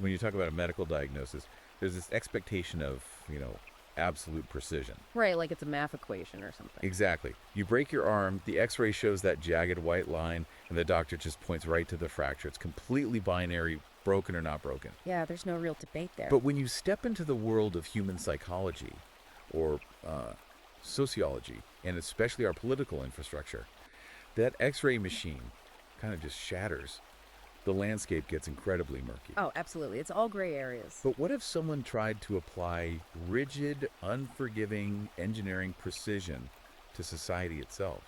when you talk about a medical diagnosis, there's this expectation of, absolute precision. Right, like it's a math equation or something. Exactly. You break your arm, the x-ray shows that jagged white line, and the doctor just points right to the fracture. It's completely binary, broken or not broken. Yeah, there's no real debate there. But when you step into the world of human psychology or sociology, and especially our political infrastructure, that x-ray machine kind of just shatters. The landscape gets incredibly murky. Oh, absolutely. It's all gray areas. But what if someone tried to apply rigid, unforgiving engineering precision to society itself?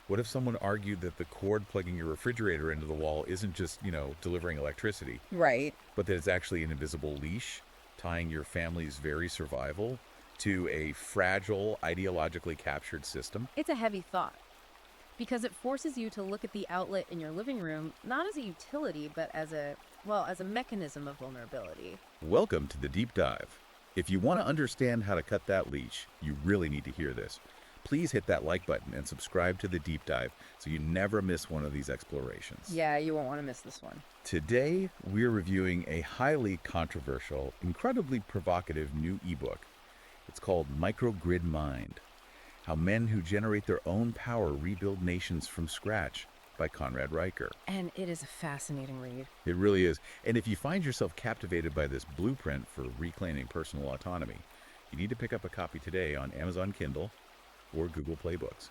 What if someone argued that the cord plugging your refrigerator into the wall isn't just, delivering electricity, Right. but that it's actually an invisible leash tying your family's very survival to a fragile, ideologically captured system? It's a heavy thought because it forces you to look at the outlet in your living room not as a utility, but as a mechanism of vulnerability. Welcome to the deep dive. If you want to understand how to cut that leash, you really need to hear this. Please hit that like button and subscribe to the deep dive so you never miss one of these explorations. Yeah, you won't want to miss this one. Today, we're reviewing a highly controversial, incredibly provocative new ebook. It's called Microgrid Mind: How Men Who Generate Their Own Power Rebuild Nations from Scratch by Conrad Riker. And it is a fascinating read. It really is. And if you find yourself captivated by this blueprint for reclaiming personal autonomy, you need to pick up a copy today on Amazon Kindle or Google Play Books.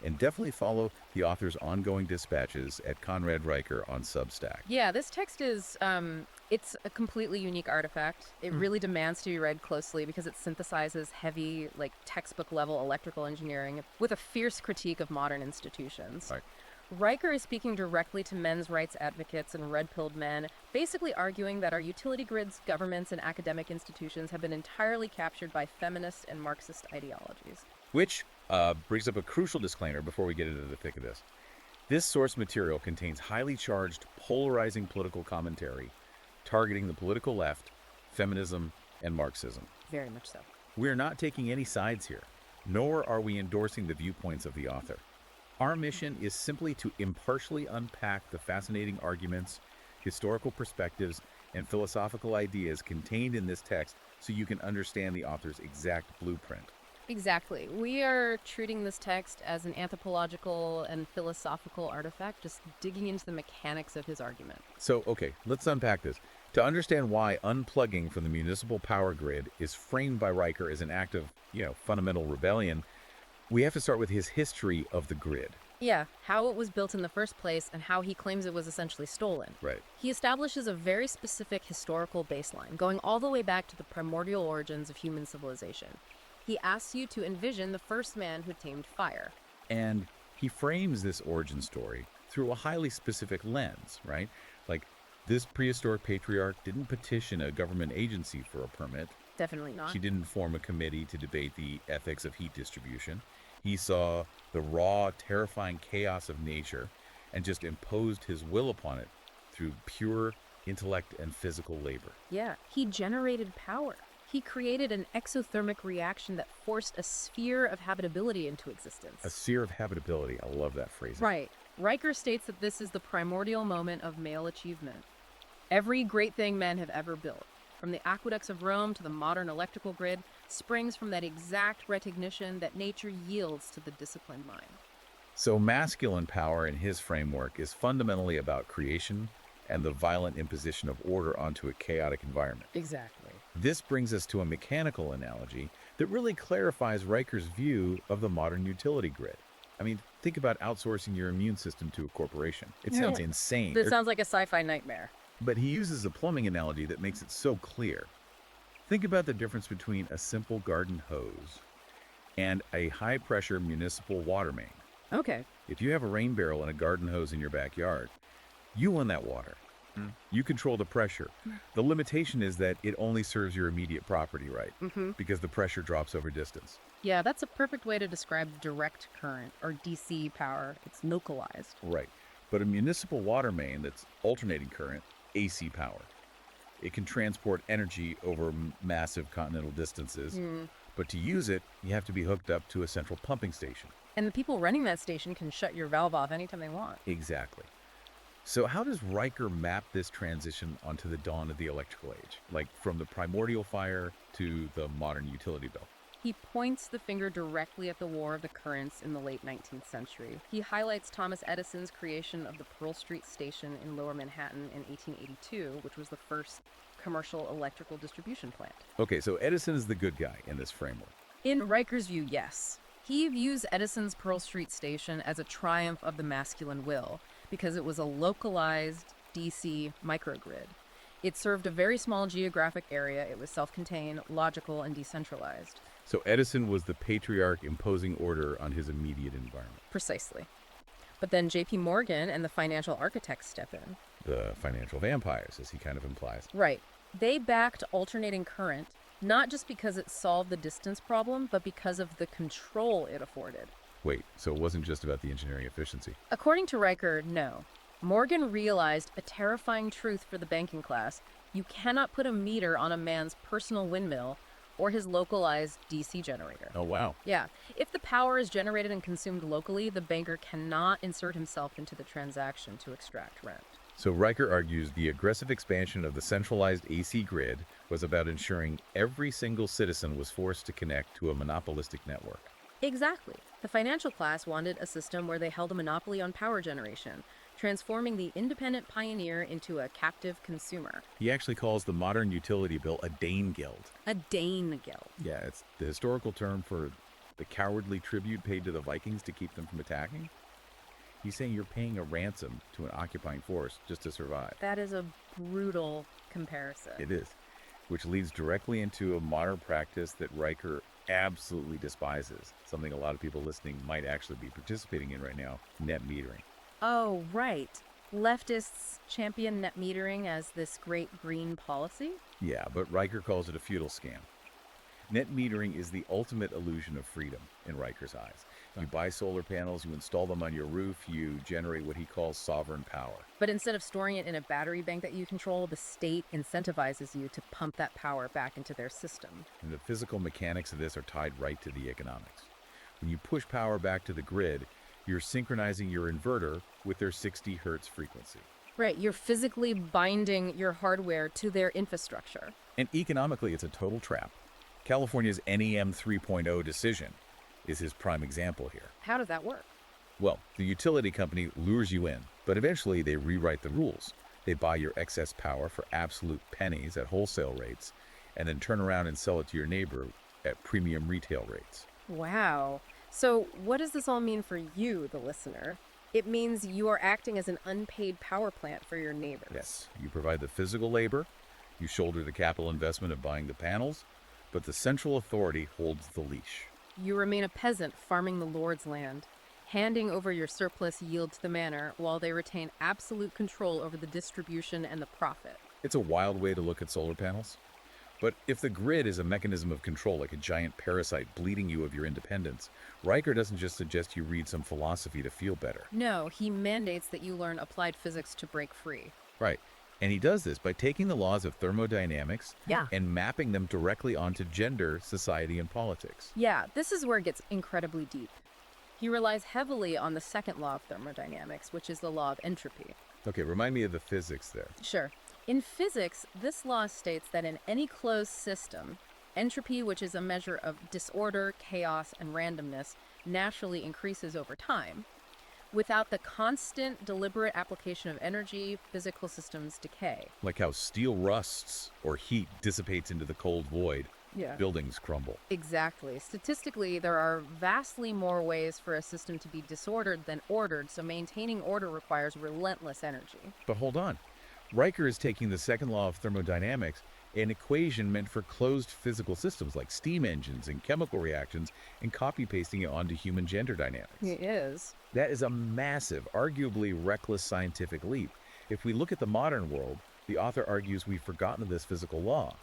And definitely follow the author's ongoing dispatches at Conrad Riker on Substack. Yeah, this text is, it's a completely unique artifact. It really demands to be read closely because it synthesizes heavy, textbook level electrical engineering with a fierce critique of modern institutions. Right. Riker is speaking directly to men's rights advocates and red-pilled men, basically arguing that our utility grids, governments, and academic institutions have been entirely captured by feminist and Marxist ideologies. Which brings up a crucial disclaimer before we get into the thick of this. This source material contains highly charged, polarizing political commentary targeting the political left, feminism, and Marxism. Very much so. We are not taking any sides here, nor are we endorsing the viewpoints of the author. Our mission is simply to impartially unpack the fascinating arguments, historical perspectives, and philosophical ideas contained in this text so you can understand the author's exact blueprint. Exactly. We are treating this text as an anthropological and philosophical artifact, just digging into the mechanics of his argument. So, okay, let's unpack this. To understand why unplugging from the municipal power grid is framed by Riker as an act of, fundamental rebellion, we have to start with his history of the grid. Yeah, how it was built in the first place and how he claims it was essentially stolen. Right. He establishes a very specific historical baseline, going all the way back to the primordial origins of human civilization. He asks you to envision the first man who tamed fire. And he frames this origin story through a highly specific lens, right? Like, this prehistoric patriarch didn't petition a government agency for a permit. Definitely not. She didn't form a committee to debate the ethics of heat distribution. He saw the raw, terrifying chaos of nature and just imposed his will upon it through pure intellect and physical labor. Yeah, he generated power. He created an exothermic reaction that forced a sphere of habitability into existence. A sphere of habitability. I love that phrase. Right. Riker states that this is the primordial moment of male achievement. Every great thing men have ever built, from the aqueducts of Rome to the modern electrical grid, springs from that exact recognition that nature yields to the disciplined mind. So masculine power in his framework is fundamentally about creation and the violent imposition of order onto a chaotic environment. Exactly. This brings us to a mechanical analogy that really clarifies Riker's view of the modern utility grid. I mean, think about outsourcing your immune system to a corporation. It sounds insane. This sounds like a sci-fi nightmare. But he uses a plumbing analogy that makes it so clear. Think about the difference between a simple garden hose and a high-pressure municipal water main. Okay. If you have a rain barrel and a garden hose in your backyard, you own that water. You control the pressure. The limitation is that it only serves your immediate property right, because the pressure drops over distance. Yeah, that's a perfect way to describe direct current, or DC power. It's localized. Right. But a municipal water main that's alternating current, AC power. It can transport energy over massive continental distances, but to use it, you have to be hooked up to a central pumping station. And the people running that station can shut your valve off anytime they want. Exactly. So how does Riker map this transition onto the dawn of the electrical age? Like from the primordial fire to the modern utility bill? He points the finger directly at the War of the Currents in the late 19th century. He highlights Thomas Edison's creation of the Pearl Street Station in Lower Manhattan in 1882, which was the first commercial electrical distribution plant. Okay, so Edison is the good guy in this framework. In Riker's view, yes. He views Edison's Pearl Street Station as a triumph of the masculine will because it was a localized DC microgrid. It served a very small geographic area. It was self-contained, logical, and decentralized. So Edison was the patriarch imposing order on his immediate environment. Precisely. But then J.P. Morgan and the financial architects step in. The financial vampires, as he kind of implies. Right. They backed alternating current, not just because it solved the distance problem, but because of the control it afforded. Wait, so it wasn't just about the engineering efficiency? According to Riker, no. Morgan realized a terrifying truth for the banking class. You cannot put a meter on a man's personal windmill or his localized DC generator. Oh, wow. Yeah. If the power is generated and consumed locally, the banker cannot insert himself into the transaction to extract rent. So Riker argues the aggressive expansion of the centralized AC grid was about ensuring every single citizen was forced to connect to a monopolistic network. Exactly. The financial class wanted a system where they held a monopoly on power generation, transforming the independent pioneer into a captive consumer. He actually calls the modern utility bill a Dane Guild. A Dane Guild. Yeah, it's the historical term for the cowardly tribute paid to the Vikings to keep them from attacking. He's saying you're paying a ransom to an occupying force just to survive. That is a brutal comparison. It is, which leads directly into a modern practice that Riker absolutely despises, something a lot of people listening might actually be participating in right now, net metering. Oh, right. Leftists champion net metering as this great green policy? Yeah, but Riker calls it a feudal scam. Net metering is the ultimate illusion of freedom in Riker's eyes. You buy solar panels, you install them on your roof, you generate what he calls sovereign power. But instead of storing it in a battery bank that you control, the state incentivizes you to pump that power back into their system. And the physical mechanics of this are tied right to the economics. When you push power back to the grid, you're synchronizing your inverter with their 60 hertz frequency. Right, you're physically binding your hardware to their infrastructure. And economically, it's a total trap. California's NEM 3.0 decision is his prime example here. How does that work? Well, the utility company lures you in, but eventually they rewrite the rules. They buy your excess power for absolute pennies at wholesale rates, and then turn around and sell it to your neighbor at premium retail rates. Wow. So what does this all mean for you, the listener? It means you are acting as an unpaid power plant for your neighbors. Yes, you provide the physical labor, you shoulder the capital investment of buying the panels, but the central authority holds the leash. You remain a peasant farming the Lord's land, handing over your surplus yield to the manor while they retain absolute control over the distribution and the profit. It's a wild way to look at solar panels. But if the grid is a mechanism of control, like a giant parasite bleeding you of your independence, Riker doesn't just suggest you read some philosophy to feel better. No, he mandates that you learn applied physics to break free. Right. And he does this by taking the laws of thermodynamics Yeah. and mapping them directly onto gender, society, and politics. Yeah, this is where it gets incredibly deep. He relies heavily on the second law of thermodynamics, which is the law of entropy. Okay, remind me of the physics there. Sure. In physics, this law states that in any closed system, entropy, which is a measure of disorder, chaos, and randomness, naturally increases over time. Without the constant, deliberate application of energy, physical systems decay. Like how steel rusts or heat dissipates into the cold void, Yeah. buildings crumble. Exactly. Statistically, there are vastly more ways for a system to be disordered than ordered, so maintaining order requires relentless energy. But hold on. Riker is taking the second law of thermodynamics, an equation meant for closed physical systems like steam engines and chemical reactions, and copy-pasting it onto human gender dynamics. It is. That is a massive, arguably reckless scientific leap. If we look at the modern world, the author argues we've forgotten this physical law.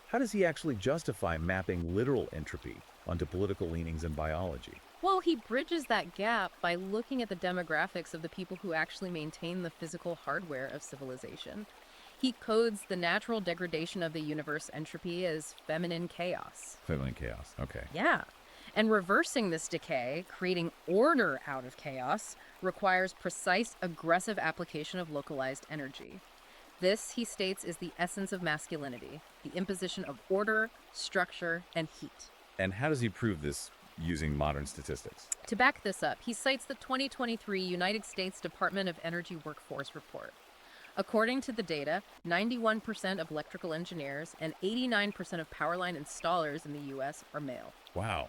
How does he actually justify mapping literal entropy onto political leanings in biology? Well, he bridges that gap by looking at the demographics of the people who actually maintain the physical hardware of civilization. He codes the natural degradation of the universe entropy as feminine chaos. Feminine chaos, okay. Yeah. And reversing this decay, creating order out of chaos, requires precise, aggressive application of localized energy. This, he states, is the essence of masculinity, the imposition of order, structure, and heat. And how does he prove this using modern statistics? To back this up, he cites the 2023 United States Department of Energy Workforce Report. According to the data, 91% of electrical engineers and 89% of power line installers in the U.S. are male. Wow.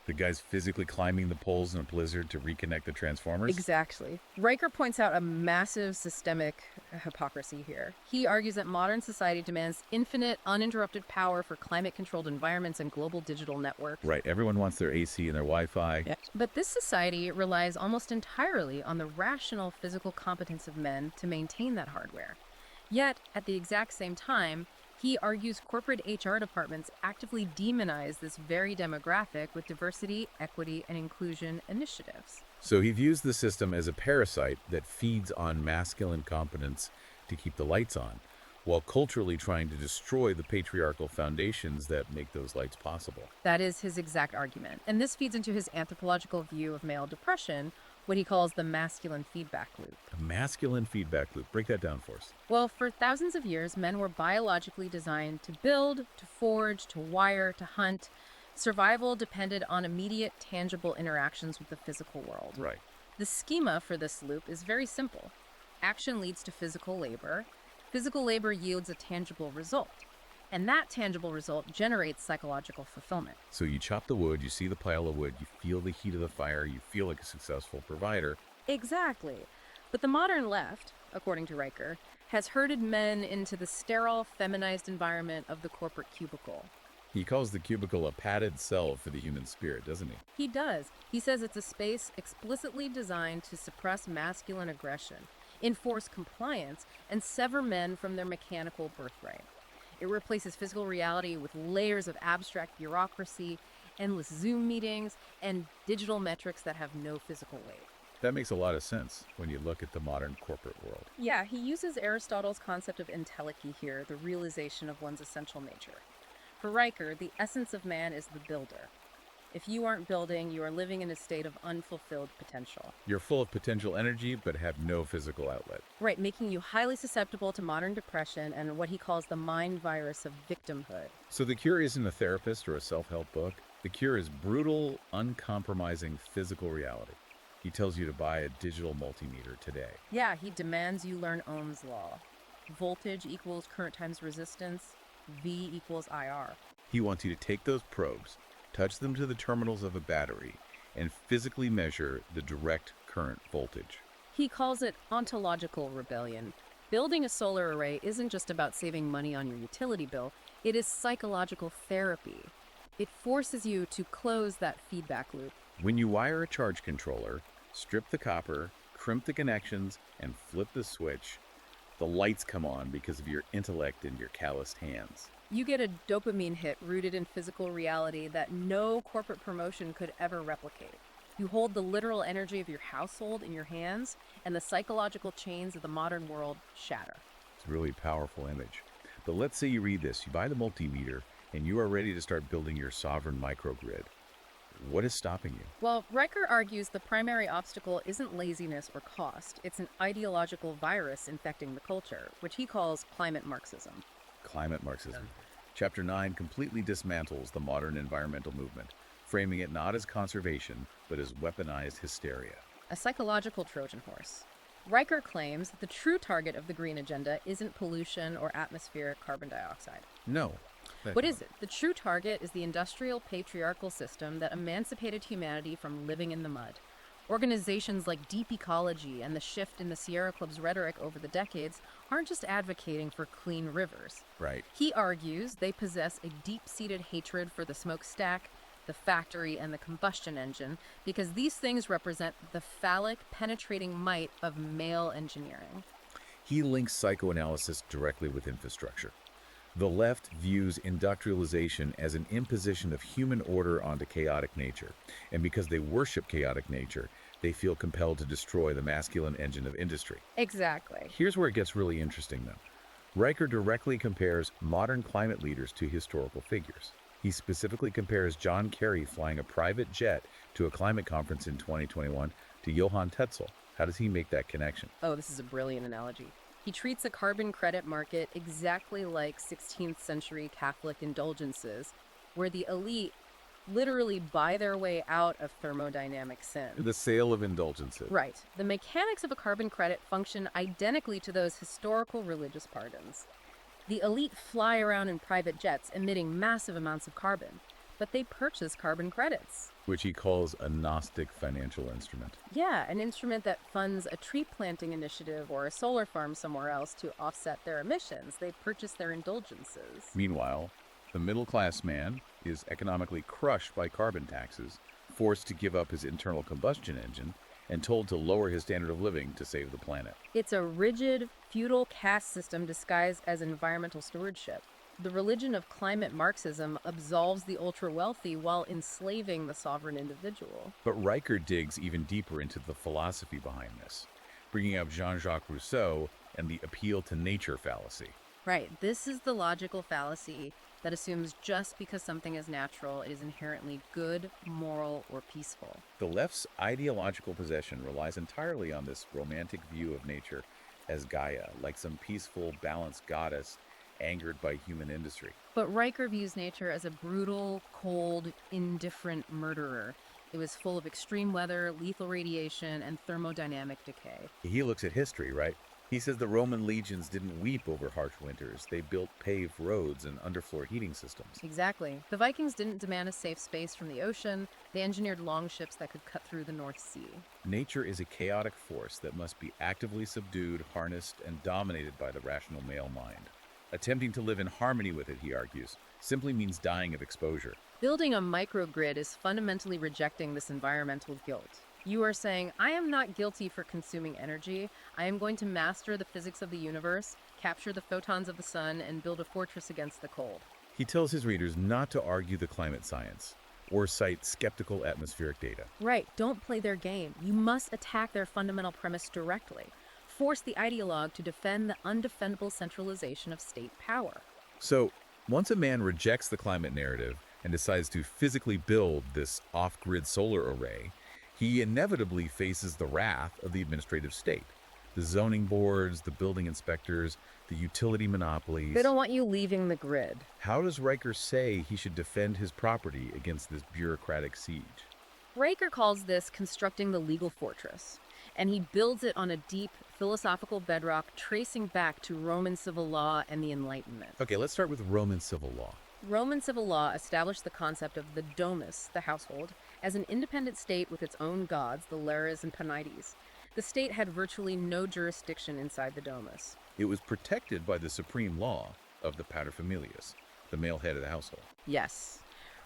The guy's physically climbing the poles in a blizzard to reconnect the transformers? Exactly. Riker points out a massive systemic hypocrisy here. He argues that modern society demands infinite, uninterrupted power for climate-controlled environments and global digital networks. Right. Everyone wants their AC and their Wi-Fi. Yeah. But this society relies almost entirely on the rational physical competence of men to maintain that hardware. Yet, at the exact same time, he argues corporate HR departments actively demonize this very demographic with diversity, equity, and inclusion initiatives. So he views the system as a parasite that feeds on masculine competence to keep the lights on, while culturally trying to destroy the patriarchal foundations that make those lights possible. That is his exact argument. And this feeds into his anthropological view of male depression, what he calls the masculine feedback loop. The masculine feedback loop. Break that down for us. Well, for thousands of years, men were biologically designed to build, to forge, to wire, to hunt. Survival depended on immediate, tangible interactions with the physical world. Right. The schema for this loop is very simple. Action leads to physical labor. Physical labor yields a tangible result. And that tangible result generates psychological fulfillment. So you chop the wood, you see the pile of wood, you feel the heat of the fire, you feel like a successful provider. Exactly. But the modern left, according to Riker, has herded men into the sterile, feminized environment of the corporate cubicle. He calls the cubicle a padded cell for the human spirit, doesn't he? He does. He says it's a space explicitly designed to suppress masculine aggression, enforce compliance, and sever men from their mechanical birthright. It replaces physical reality with layers of abstract bureaucracy, endless Zoom meetings, and digital metrics that have no physical weight. That makes a lot of sense when you look at the modern corporate world. Yeah, he uses Aristotle's concept of entelechy here, the realization of one's essential nature. For Riker, the essence of man is the builder. If you aren't building, you are living in a state of unfulfilled potential. You're full of potential energy, but have no physical outlet. Right, making you highly susceptible to modern depression and what he calls the mind virus of victimhood. So the cure isn't a therapist or a self-help book. The cure is brutal, uncompromising physical reality. He tells you to buy a digital multimeter today. Yeah, he demands you learn Ohm's law. Voltage equals current times resistance, V equals IR. He wants you to take those probes, touch them to the terminals of a battery, and physically measure the direct current voltage. He calls it ontological rebellion. Building a solar array isn't just about saving money on your utility bill, it is psychological therapy. It forces you to close that feedback loop. When you wire a charge controller, strip the copper, crimp the connections, and flip the switch, the lights come on because of your intellect and your calloused hands. You get a dopamine hit rooted in physical reality that no corporate promotion could ever replicate. You hold the literal energy of your household in your hands, and the psychological chains of the modern world shatter. It's a really powerful image. But let's say you read this, you buy the multimeter, and you are ready to start building your sovereign microgrid. What is stopping you? Well, Riker argues the primary obstacle isn't laziness or cost. It's an ideological virus infecting the culture, which he calls climate Marxism. Climate Marxism. Chapter 9 completely dismantles the modern environmental movement, framing it not as conservation, but as weaponized hysteria. A psychological Trojan horse. Riker claims that the true target of the green agenda isn't pollution or atmospheric carbon dioxide. No. What is it? The true target is the industrial patriarchal system that emancipated humanity from living in the mud. Organizations like Deep Ecology and the shift in the Sierra Club's rhetoric over the decades aren't just advocating for clean rivers. Right. He argues they possess a deep-seated hatred for the smokestack, the factory, and the combustion engine, because these things represent the phallic, penetrating might of male engineering. He links psychoanalysis directly with infrastructure. The left views industrialization as an imposition of human order onto chaotic nature, and because they worship chaotic nature, they feel compelled to destroy the masculine engine of industry. Exactly. Here's where it gets really interesting, though. Riker directly compares modern climate leaders to historical figures. He specifically compares John Kerry flying a private jet to a climate conference in 2021 to Johann Tetzel. How does he make that connection? Oh, this is a brilliant analogy. He treats a carbon credit market exactly like 16th century Catholic indulgences, where the elite literally buy their way out of thermodynamic sin. The sale of indulgences. Right. The mechanics of a carbon credit function identically to those historical religious pardons. The elite fly around in private jets emitting massive amounts of carbon, but they purchase carbon credits. Which he calls a Gnostic financial instrument. Yeah, an instrument that funds a tree planting initiative or a solar farm somewhere else to offset their emissions. They purchase their indulgences. Meanwhile, the middle-class man is economically crushed by carbon taxes, forced to give up his internal combustion engine, and told to lower his standard of living to save the planet. It's a rigid, feudal caste system disguised as environmental stewardship. The religion of climate Marxism absolves the ultra-wealthy while enslaving the sovereign individual. But Riker digs even deeper into the philosophy behind this, bringing up Jean-Jacques Rousseau and the appeal to nature fallacy. Right, this is the logical fallacy that assumes just because something is natural, it is inherently good, moral, or peaceful. The left's ideological possession relies entirely on this romantic view of nature as Gaia, like some peaceful, balanced goddess angered by human industry. But Riker views nature as a brutal, cold, indifferent murderer. It was full of extreme weather, lethal radiation, and thermodynamic decay. He looks at history, right? He says the Roman legions didn't weep over harsh winters. They built paved roads and underfloor heating systems. Exactly. The Vikings didn't demand a safe space from the ocean. They engineered longships that could cut through the North Sea. Nature is a chaotic force that must be actively subdued, harnessed, and dominated by the rational male mind. Attempting to live in harmony with it, he argues, simply means dying of exposure. Building a microgrid is fundamentally rejecting this environmental guilt. You are saying, I am not guilty for consuming energy. I am going to master the physics of the universe, capture the photons of the sun, and build a fortress against the cold. He tells his readers not to argue the climate science or cite skeptical atmospheric data. Right, don't play their game. You must attack their fundamental premise directly. Force the ideologue to defend the undefendable centralization of state power. So, once a man rejects the climate narrative and decides to physically build this off-grid solar array, he inevitably faces the wrath of the administrative state. The zoning boards, the building inspectors, the utility monopolies. They don't want you leaving the grid. How does Riker say he should defend his property against this bureaucratic siege? Riker calls this constructing the legal fortress, and he builds it on a deep philosophical bedrock tracing back to Roman civil law and the Enlightenment. Okay, let's start with Roman civil law. Roman civil law established the concept of the domus, the household, as an independent state with its own gods, the Lares and Panides. The state had virtually no jurisdiction inside the domus. It was protected by the supreme law of the paterfamilias, the male head of the household. Yes.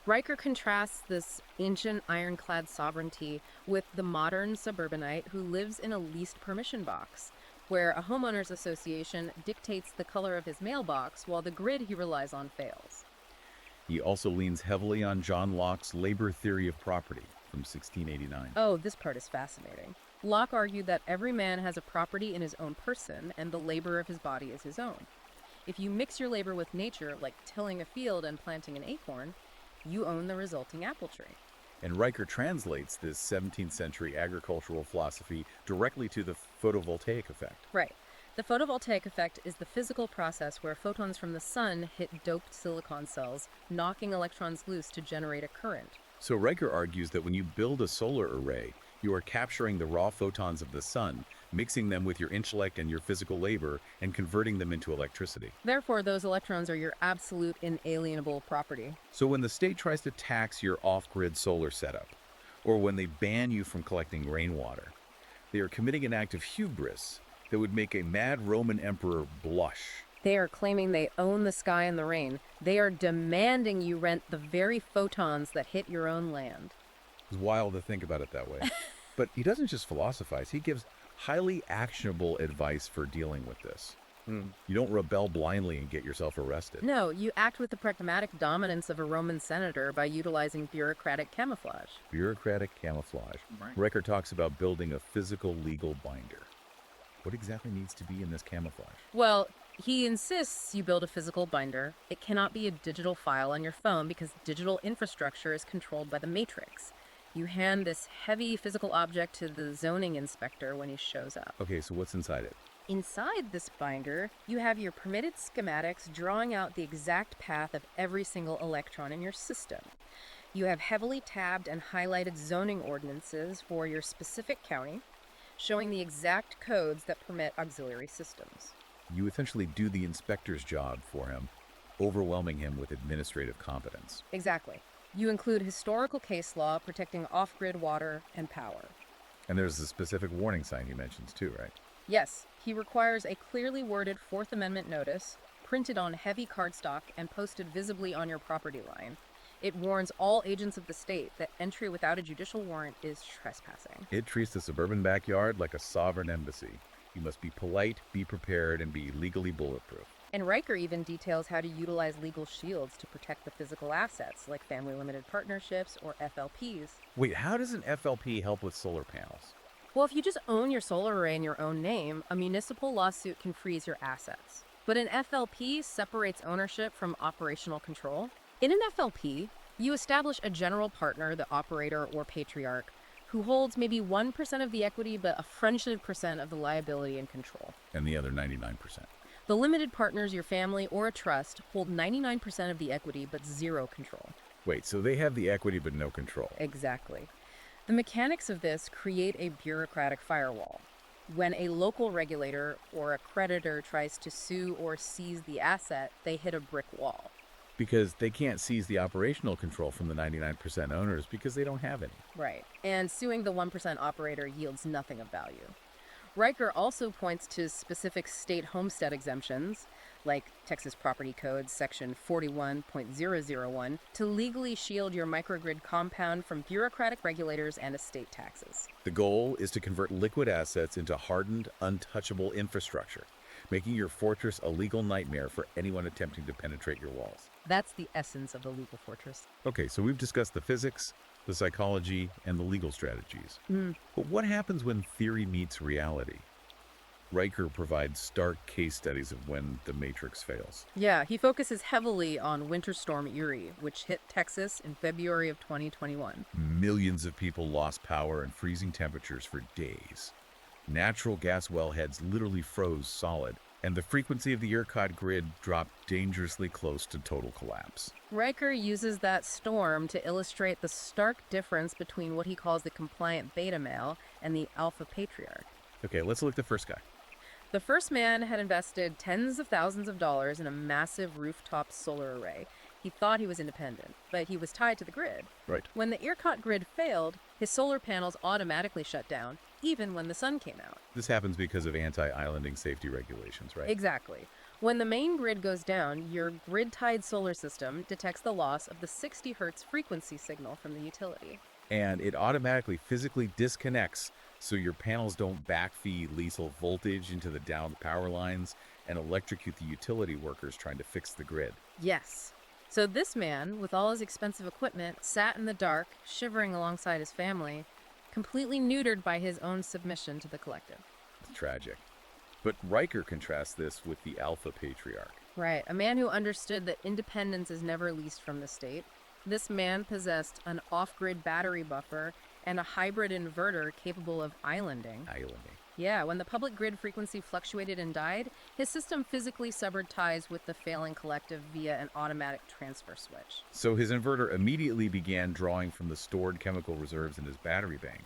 Riker contrasts this ancient ironclad sovereignty with the modern suburbanite who lives in a leased permission box, where a homeowners association dictates the color of his mailbox while the grid he relies on fails. He also leans heavily on John Locke's labor theory of property from 1689. Oh, this part is fascinating. Locke argued that every man has a property in his own person, and the labor of his body is his own. If you mix your labor with nature, like tilling a field and planting an acorn, you own the resulting apple tree. And Riker translates this 17th century agricultural philosophy directly to the photovoltaic effect. Right. The photovoltaic effect is the physical process where photons from the sun hit doped silicon cells, knocking electrons loose to generate a current. So Riker argues that when you build a solar array, you are capturing the raw photons of the sun, mixing them with your intellect and your physical labor, and converting them into electricity. Therefore, those electrons are your absolute inalienable property. So when the state tries to tax your off-grid solar setup, or when they ban you from collecting rainwater, they are committing an act of hubris that would make a mad Roman emperor blush. They are claiming they own the sky and the rain. They are demanding you rent the very photons that hit your own land. It's wild to think about it that way. But he doesn't just philosophize, he gives highly actionable advice for dealing with this. You don't rebel blindly and get yourself arrested. No, you act with the pragmatic dominance of a Roman senator by utilizing bureaucratic camouflage. Bureaucratic camouflage. Right. Riker talks about building a physical legal binder. What exactly needs to be in this camouflage? Well, He insists you build a physical binder. It cannot be a digital file on your phone because digital infrastructure is controlled by the matrix. You hand this heavy physical object to the zoning inspector when he shows up. Okay, so what's inside it? Inside this binder, you have your permitted schematics drawing out the exact path of every single electron in your system. You have heavily tabbed and highlighted zoning ordinances for your specific county, showing the exact codes that permit auxiliary systems. You essentially do the inspector's job for him, overwhelming him with administrative competence. Exactly. You include historical case law protecting off-grid water and power. And there's a specific warning sign he mentions too, right? Yes, he requires a clearly worded Fourth Amendment notice, printed on heavy cardstock and posted visibly on your property line. It warns all agents of the state that entry without a judicial warrant is trespassing. It treats the suburban backyard like a sovereign embassy. You must be polite, be prepared, and be legally bulletproof. And Riker even details how to utilize legal shields to protect the physical assets, like family limited partnerships or FLPs. Wait, how does an FLP help with solar panels? Well, if you just own your solar array in your own name, a municipal lawsuit can freeze your assets. But an FLP separates ownership from operational control. In an FLP, you establish a general partner, the operator or patriarch, who holds maybe 1% of the equity but a friendship percent of the liability and control. And the other 99%. The limited partners, your family or a trust, hold 99% of the equity but zero control. Wait, so they have the equity but no control. Exactly. The mechanics of this create a bureaucratic firewall. When a local regulator or a creditor tries to sue or seize the asset, they hit a brick wall. Because they can't seize the operational control from the 99% owners because they don't have any. Right. And suing the 1% operator yields nothing of value. Riker also points to specific state homestead exemptions, like Texas Property Code Section 41.001, to legally shield your microgrid compound from bureaucratic regulators and estate taxes. The goal is to convert liquid assets into hardened, untouchable infrastructure, making your fortress a legal nightmare for anyone attempting to penetrate your walls. That's the essence of the legal fortress. Okay, so we've discussed the physics, the psychology, and the legal strategies. But what happens when theory meets reality? Riker provides stark case studies of when the Matrix fails. Yeah, he focuses heavily on Winter Storm Uri, which hit Texas in February of 2021. Millions of people lost power and freezing temperatures for days. Natural gas wellheads literally froze solid, and the frequency of the ERCOT grid dropped dangerously close to total collapse. Riker uses that storm to illustrate the stark difference between what he calls the compliant beta male and the alpha patriarch. Okay, let's look at the first guy. The first man had invested tens of thousands of dollars in a massive rooftop solar array. He thought he was independent, but he was tied to the grid. Right. When the ERCOT grid failed, his solar panels automatically shut down, even when the sun came out. This happens because of anti-islanding safety regulations, right? Exactly. When the main grid goes down, your grid-tied solar system detects the loss of the 60 hertz frequency signal from the utility. And it automatically physically disconnects so your panels don't backfeed lethal voltage into the downed power lines and electrocute the utility workers trying to fix the grid. Yes. So this man, with all his expensive equipment, sat in the dark, shivering alongside his family, completely neutered by his own submission to the collective. It's tragic. But Riker contrasts this with the Alpha Patriarch. Right, a man who understood that independence is never leased from the state. This man possessed an off-grid battery buffer and a hybrid inverter capable of islanding. Yeah, when the public grid frequency fluctuated and died, his system physically severed ties with the failing collective via an automatic transfer switch. So his inverter immediately began drawing from the stored chemical reserves in his battery bank,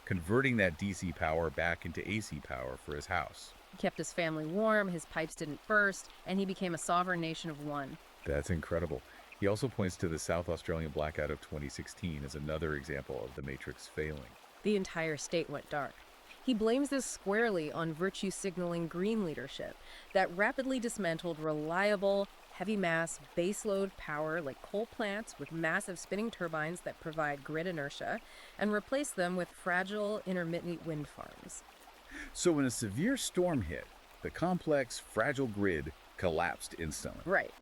converting that DC power back into AC power for his house. He kept his family warm, his pipes didn't burst, and he became a sovereign nation of one. That's incredible. He also points to the South Australian blackout of 2016 as another example of the Matrix failing. The entire state went dark. He blames this squarely on virtue-signaling green leadership that rapidly dismantled reliable, heavy-mass, baseload power like coal plants with massive spinning turbines that provide grid inertia and replaced them with fragile, intermittent wind farms. So when a severe storm hit, the complex, fragile grid collapsed instantly. Right.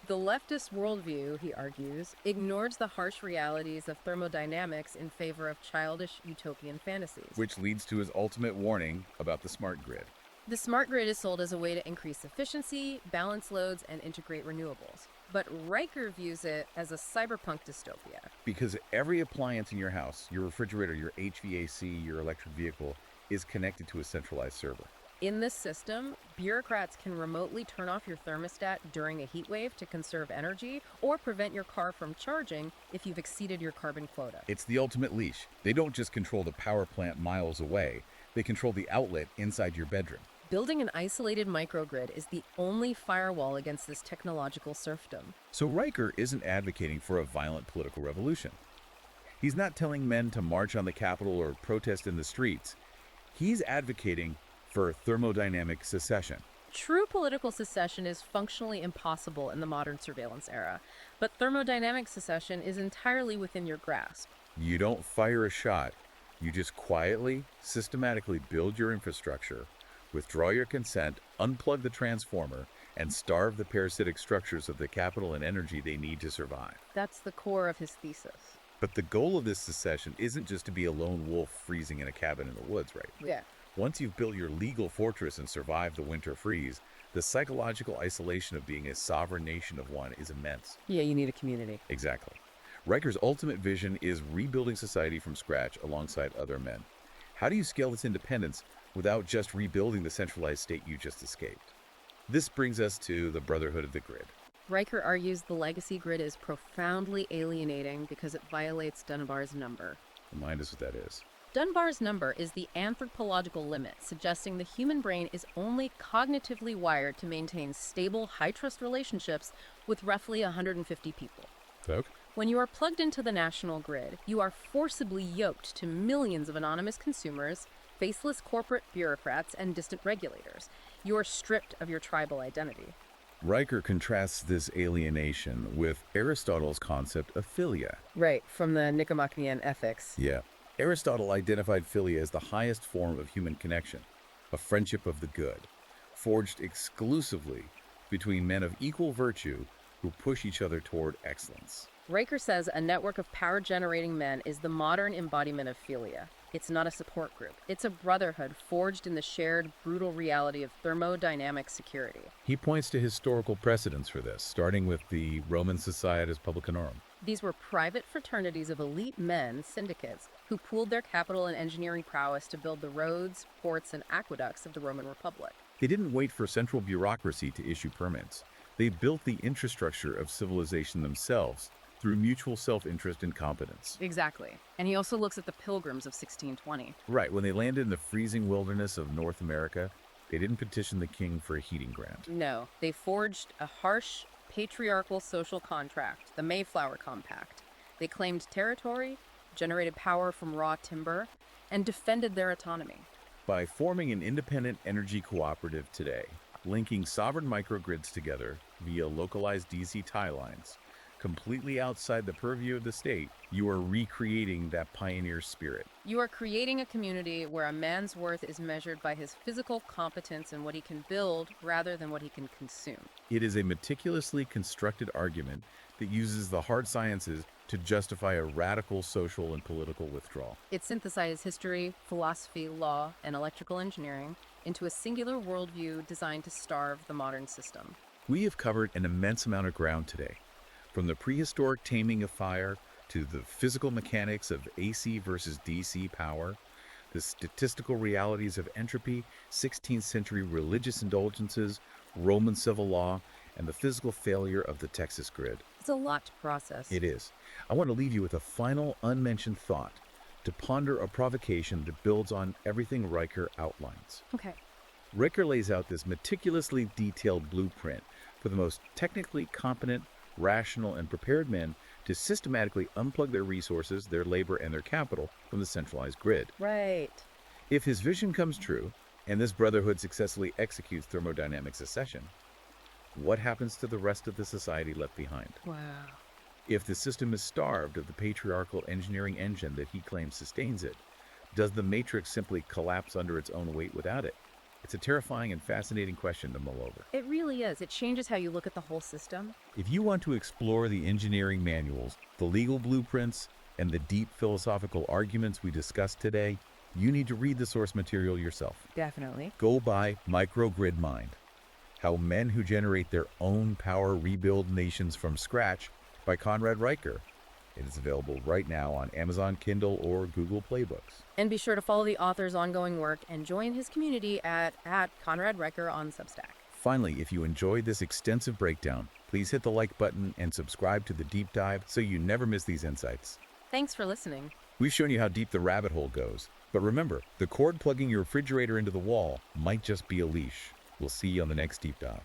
The leftist worldview, he argues, ignores the harsh realities of thermodynamics in favor of childish utopian fantasies. Which leads to his ultimate warning about the smart grid. The smart grid is sold as a way to increase efficiency, balance loads, and integrate renewables. But Riker views it as a cyberpunk dystopia. Because every appliance in your house, your refrigerator, your HVAC, your electric vehicle, is connected to a centralized server. In this system, bureaucrats can remotely turn off your thermostat during a heat wave to conserve energy or prevent your car from charging if you've exceeded your carbon quota. It's the ultimate leash. They don't just control the power plant miles away, they control the outlet inside your bedroom. Building an isolated microgrid is the only firewall against this technological serfdom. So Riker isn't advocating for a violent political revolution. He's not telling men to march on the Capitol or protest in the streets. He's advocating for thermodynamic secession. True political secession is functionally impossible in the modern surveillance era, but thermodynamic secession is entirely within your grasp. You don't fire a shot. You just quietly, systematically build your infrastructure, withdraw your consent, unplug the transformer, and starve the parasitic structures of the capital and energy they need to survive. That's the core of his thesis. But the goal of this secession isn't just to be a lone wolf freezing in a cabin in the woods, right? Yeah. Once you've built your legal fortress and survived the winter freeze, the psychological isolation of being a sovereign nation of one is immense. Yeah, you need a community. Exactly. Riker's ultimate vision is rebuilding society from scratch alongside other men. How do you scale this independence without just rebuilding the centralized state you just escaped? This brings us to the Brotherhood of the Grid. Riker argues the legacy grid is profoundly alienating because it violates Dunbar's number. Remind us what that is. Dunbar's number is the anthropological limit, suggesting the human brain is only cognitively wired to maintain stable, high-trust relationships with roughly 150 people. Okay. When you are plugged into the national grid, you are forcibly yoked to millions of anonymous consumers, faceless corporate bureaucrats, and distant regulators. You are stripped of your tribal identity. Riker contrasts this alienation with Aristotle's concept of philia. Right, from the Nicomachean Ethics. Yeah. Aristotle identified philia as the highest form of human connection, a friendship of the good, forged exclusively between men of equal virtue who push each other toward excellence. Riker says a network of power-generating men is the modern embodiment of philia. It's not a support group. It's a brotherhood forged in the shared, brutal reality of thermodynamic security. He points to historical precedents for this, starting with the Roman Societas Publicanorum. These were private fraternities of elite men, syndicates, who pooled their capital and engineering prowess to build the roads, ports, and aqueducts of the Roman Republic. They didn't wait for central bureaucracy to issue permits. They built the infrastructure of civilization themselves through mutual self-interest and competence. Exactly. And he also looks at the pilgrims of 1620. Right, when they landed in the freezing wilderness of North America, they didn't petition the king for a heating grant. No, they forged a harsh, patriarchal social contract, the Mayflower Compact. They claimed territory, generated power from raw timber, and defended their autonomy. By forming an independent energy cooperative today, linking sovereign microgrids together via localized DC tie lines, completely outside the purview of the state, you are recreating that pioneer spirit. You are creating a community where a man's worth is measured by his physical competence and what he can build rather than what he can consume. It is a meticulously constructed argument that uses the hard sciences to justify a radical social and political withdrawal. It synthesizes history, philosophy, law, and electrical engineering into a singular worldview designed to starve the modern system. We have covered an immense amount of ground today, from the prehistoric taming of fire to the physical mechanics of AC versus DC power, the statistical realities of entropy, 16th century religious indulgences, Roman civil law, and the physical failure of the Texas grid. It's a lot to process. It is. I want to leave you with a final unmentioned thought to ponder a provocation that builds on everything Riker outlines. Okay. Riker lays out this meticulously detailed blueprint for the most technically competent, rational, and prepared men to systematically unplug their resources, their labor, and their capital from the centralized grid. Right. If his vision comes true, and this brotherhood successfully executes thermodynamic secession, what happens to the rest of the society left behind? Wow. If the system is starved of the patriarchal engineering engine that he claims sustains it, does the matrix simply collapse under its own weight without it? It's a terrifying and fascinating question to mull over. It really is. It changes how you look at the whole system. If you want to explore the engineering manuals, the legal blueprints, and the deep philosophical arguments we discussed today, you need to read the source material yourself. Definitely. Go buy Microgrid Mind, How Men Who Generate Their Own Power Rebuild Nations from Scratch by Conrad Riker. It is available right now on Amazon Kindle or Google Playbooks. And be sure to follow the author's ongoing work and join his community at Conrad Riker on Substack. Finally, if you enjoyed this extensive breakdown, please hit the like button and subscribe to the deep dive so you never miss these insights. Thanks for listening. We've shown you how deep the rabbit hole goes. But remember, the cord plugging your refrigerator into the wall might just be a leash. We'll see you on the next deep dive.